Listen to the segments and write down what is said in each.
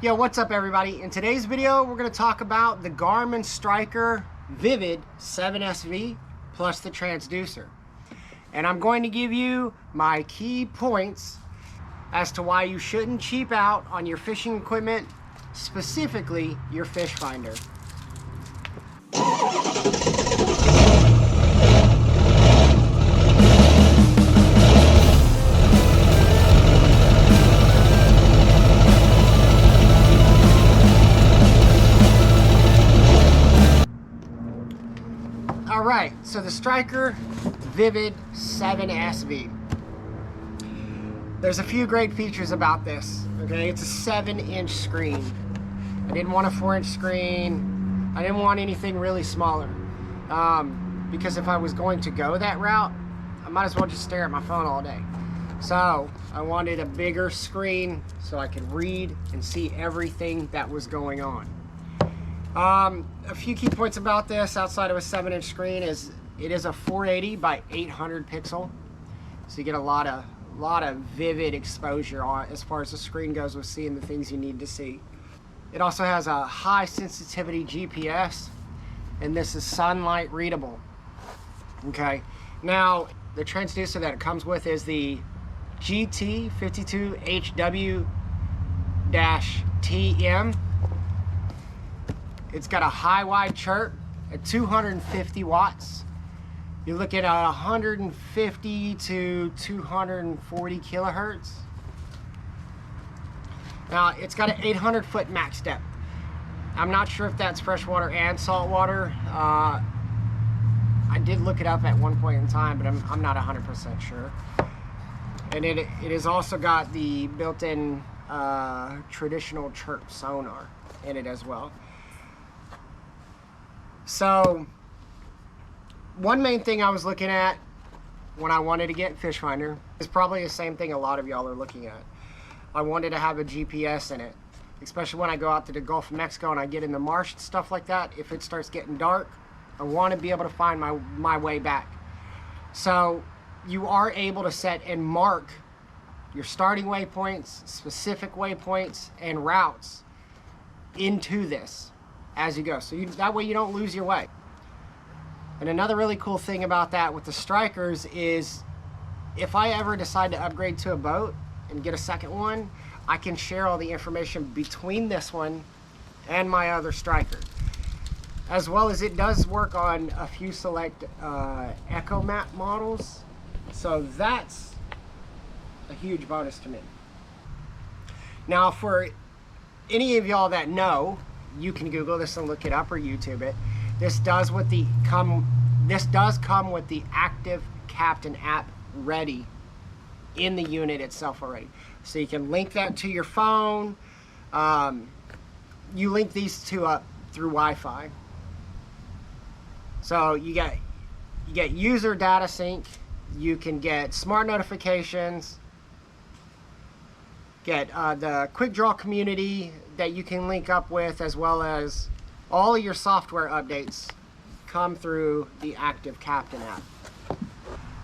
Yo, what's up everybody? In today's video, we're going to talk about the Garmin Striker Vivid 7SV plus the transducer. And I'm going to give you my key points as to why you shouldn't cheap out on your fishing equipment, specifically your fish finder. Alright, so the Striker Vivid 7SV. There's a few great features about this. Okay, it's a 7-inch screen. I didn't want a 4-inch screen. I didn't want anything really smaller. Because if I was going to go that route, I might as well just stare at my phone all day. So I wanted a bigger screen so I could read and see everything that was going on. A few key points about this outside of a 7-inch screen is it is a 480 by 800 pixel, so you get a lot of vivid exposure on as far as the screen goes with seeing the things you need to see. It also has a high sensitivity GPS, and this is sunlight readable. Okay, now the transducer that it comes with is the GT52HW-TM. It's got a high wide chirp at 250 watts. You're looking at 150 to 240 kilohertz. Now it's got an 800 foot max depth. I'm not sure if that's freshwater and saltwater. I did look it up at one point in time, but I'm not 100% sure. And it has also got the built-in traditional chirp sonar in it as well. So one main thing I was looking at when I wanted to get Fish Finder is probably the same thing a lot of y'all are looking at. I wanted to have a GPS in it, especially when I go out to the Gulf of Mexico and I get in the marsh and stuff like that. If it starts getting dark, I want to be able to find my way back. So you are able to set and mark your starting waypoints, specific waypoints, and routes into this as you go, so that way you don't lose your way. And another really cool thing about that with the Strikers is if I ever decide to upgrade to a boat and get a second one, I can share all the information between this one and my other Striker, as well as it does work on a few select Echo Map models, so that's a huge bonus to me. Now for any of y'all that know, you can Google this and look it up or YouTube it. This does come with the Active Captain app ready in the unit itself already. So you can link that to your phone. You link these two up through Wi-Fi. So you get user data sync. You can get smart notifications. Get the quick draw community that you can link up with, as well as all of your software updates come through the Active Captain app.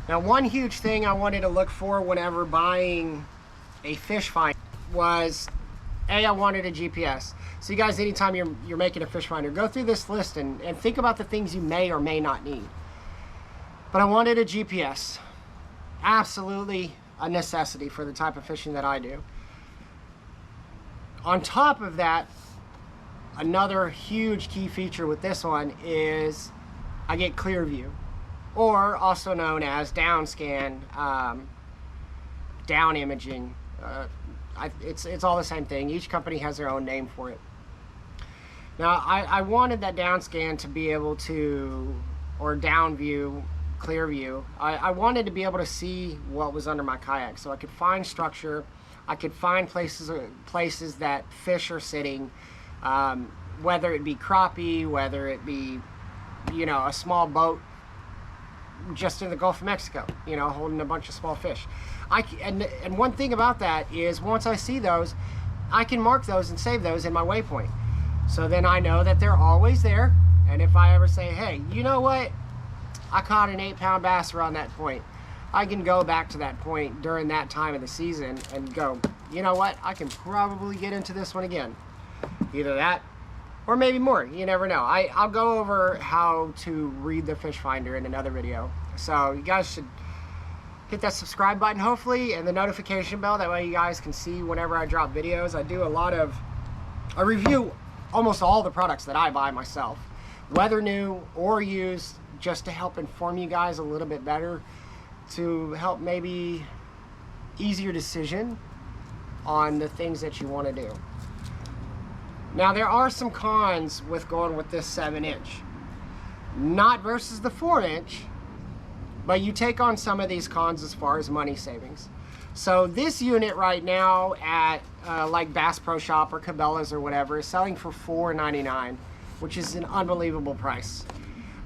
Now one huge thing I wanted to look for whenever buying a fish finder was, I wanted a GPS. So you guys, anytime you're making a fish finder, go through this list and think about the things you may or may not need. But I wanted a GPS. Absolutely a necessity for the type of fishing that I do. On top of that, another huge key feature with this one is I get clear view, or also known as down scan, down imaging. It's all the same thing. Each company has their own name for it. Now I wanted that down scan to be able to, or down view, clear view. I wanted to be able to see what was under my kayak, so I could find structure. I could find places that fish are sitting, whether it be crappie, whether it be, a small boat just in the Gulf of Mexico, holding a bunch of small fish. And one thing about that is once I see those, I can mark those and save those in my waypoint. So then I know that they're always there. And if I ever say, hey, you know what? I caught an 8-pound bass around that point. I can go back to that point during that time of the season and go, you know what, I can probably get into this one again. Either that or maybe more, you never know. I'll go over how to read the fish finder in another video. So you guys should hit that subscribe button hopefully, and the notification bell. That way you guys can see whenever I drop videos. I review almost all the products that I buy myself, whether new or used, just to help inform you guys a little bit better, to help maybe ease your decision on the things that you want to do. Now there are some cons with going with this 7-inch, not versus the 4-inch, but you take on some of these cons as far as money savings. So this unit right now at like Bass Pro Shop or Cabela's or whatever is selling for $4.99, which is an unbelievable price.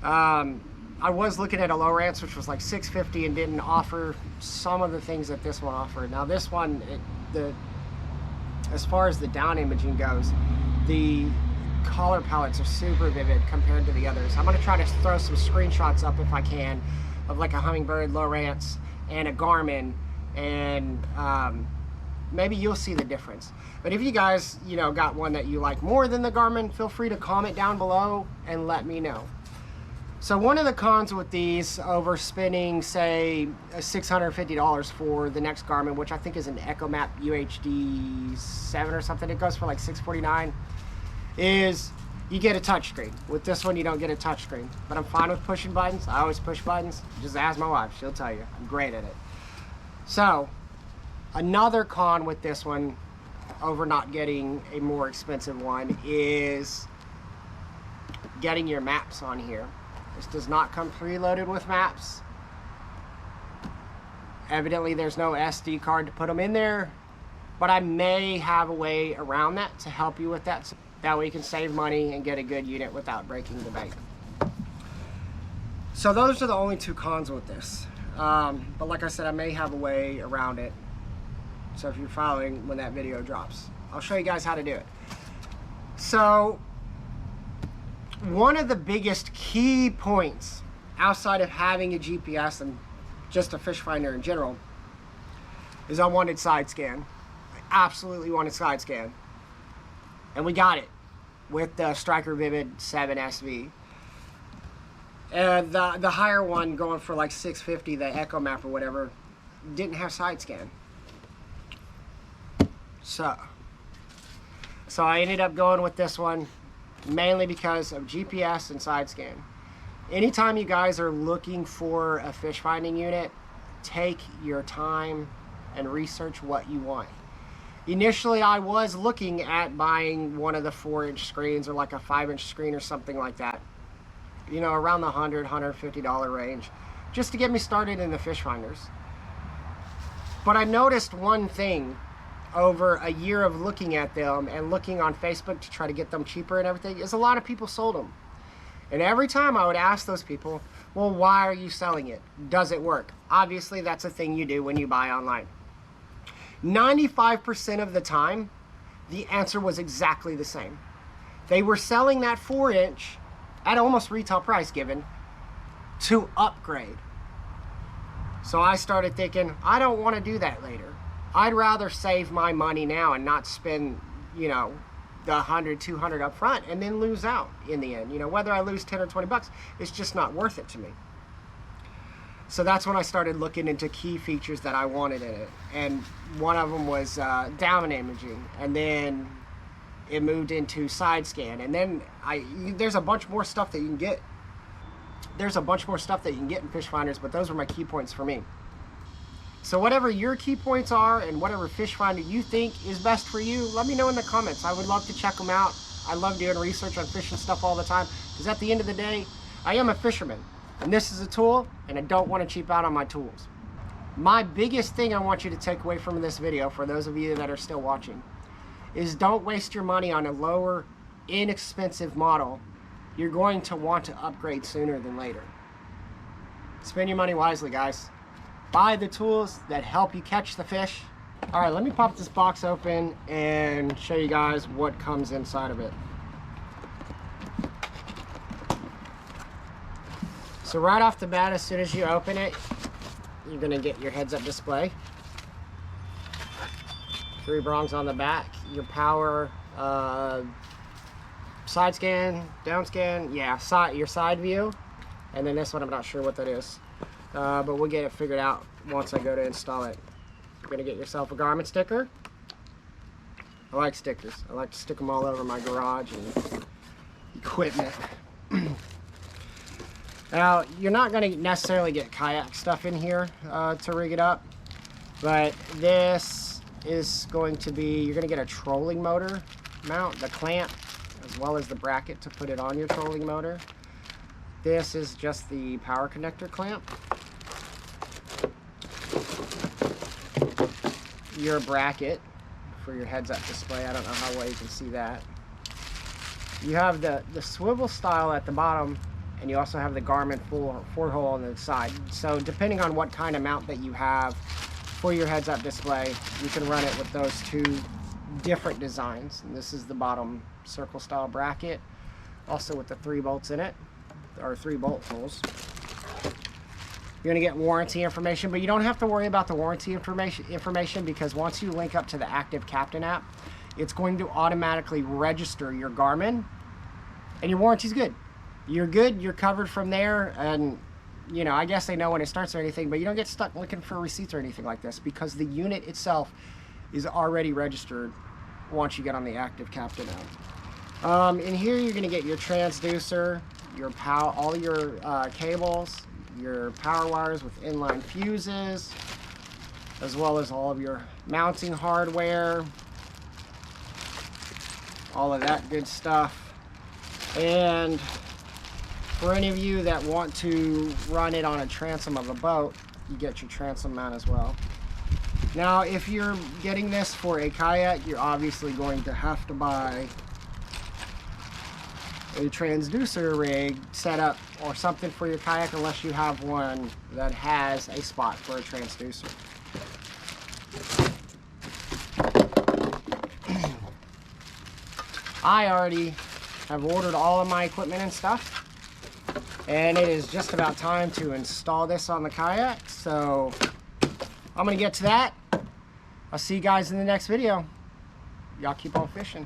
I was looking at a Lowrance which was like $6.50 and didn't offer some of the things that this one offered. Now this one, as far as the down imaging goes, the color palettes are super vivid compared to the others. I'm going to try to throw some screenshots up if I can of like a Humminbird, Lowrance, and a Garmin, and maybe you'll see the difference. But if you guys, you know, got one that you like more than the Garmin, feel free to comment down below and let me know. So one of the cons with these over spending, say, $650 for the next Garmin, which I think is an EchoMap UHD 7 or something, it goes for like $649, is you get a touchscreen. With this one, you don't get a touchscreen. But I'm fine with pushing buttons. I always push buttons. Just ask my wife. She'll tell you. I'm great at it. So, another con with this one, over not getting a more expensive one, is getting your maps on here. This does not come preloaded with maps. Evidently, there's no SD card to put them in there. But I may have a way around that to help you with that. That way you can save money and get a good unit without breaking the bank. So those are the only two cons with this. But like I said, I may have a way around it. So if you're following when that video drops, I'll show you guys how to do it. So one of the biggest key points outside of having a GPS and just a fish finder in general is I wanted side scan. I absolutely wanted side scan. And we got it with the Striker Vivid 7 SV. And the higher one, going for like $650, the EchoMap or whatever, didn't have side scan. So I ended up going with this one mainly because of GPS and side scan. Anytime you guys are looking for a fish finding unit, take your time and research what you want. Initially, I was looking at buying one of the 4-inch screens or like a 5-inch screen or something like that. You know, around the $100, $150 range, just to get me started in the fish finders. But I noticed one thing over a year of looking at them and looking on Facebook to try to get them cheaper and everything, is a lot of people sold them. And every time I would ask those people, well, why are you selling it? Does it work? Obviously, that's a thing you do when you buy online. 95% of the time, the answer was exactly the same. They were selling that 4-inch at almost retail price given to upgrade. So I started thinking, I don't want to do that later. I'd rather save my money now and not spend, you know, the $100, $200 up front and then lose out in the end. You know, whether I lose 10 or 20 bucks, it's just not worth it to me. So that's when I started looking into key features that I wanted in it. And one of them was down imaging. And then it moved into side scan. And then there's a bunch more stuff that you can get. There's a bunch more stuff that you can get in fish finders, but those were my key points for me. So whatever your key points are and whatever fish finder you think is best for you, let me know in the comments. I would love to check them out. I love doing research on fishing stuff all the time, because at the end of the day, I am a fisherman. And this is a tool, and I don't want to cheap out on my tools. My biggest thing I want you to take away from this video, for those of you that are still watching, is don't waste your money on a lower, inexpensive model. You're going to want to upgrade sooner than later. Spend your money wisely, guys. Buy the tools that help you catch the fish. All right, let me pop this box open and show you guys what comes inside of it. So right off the bat, as soon as you open it, you're gonna get your heads-up display. 3 prongs on the back, your power, side scan, down scan, yeah, your side view, and then this one I'm not sure what that is, but we'll get it figured out once I go to install it. You're gonna get yourself a Garmin sticker. I like stickers. I like to stick them all over my garage and equipment. Now, you're not going to necessarily get kayak stuff in here to rig it up, but this is going to be, you're going to get a trolling motor mount, the clamp, as well as the bracket to put it on your trolling motor. This is just the power connector clamp. Your bracket for your heads-up display. I don't know how well you can see that. You have the swivel style at the bottom, and you also have the Garmin 4-hole on the side. So depending on what kind of mount that you have for your heads-up display, you can run it with those 2 different designs. And this is the bottom circle style bracket, also with the 3 bolts in it, or 3 bolt holes. You're going to get warranty information, but you don't have to worry about the warranty information because once you link up to the Active Captain app, it's going to automatically register your Garmin, and your warranty's good. You're good, you're covered from there, and you know, I guess they know when it starts or anything, but you don't get stuck looking for receipts or anything like this because the unit itself is already registered once you get on the Active Captain app. In here, you're going to get your transducer, your all your cables, your power wires with inline fuses, as well as all of your mounting hardware, all of that good stuff. And for any of you that want to run it on a transom of a boat, you get your transom mount as well. Now, if you're getting this for a kayak, you're obviously going to have to buy a transducer rig setup or something for your kayak unless you have one that has a spot for a transducer. I already have ordered all of my equipment and stuff, and it is just about time to install this on the kayak, so I'm gonna get to that. I'll see you guys in the next video. Y'all keep on fishing.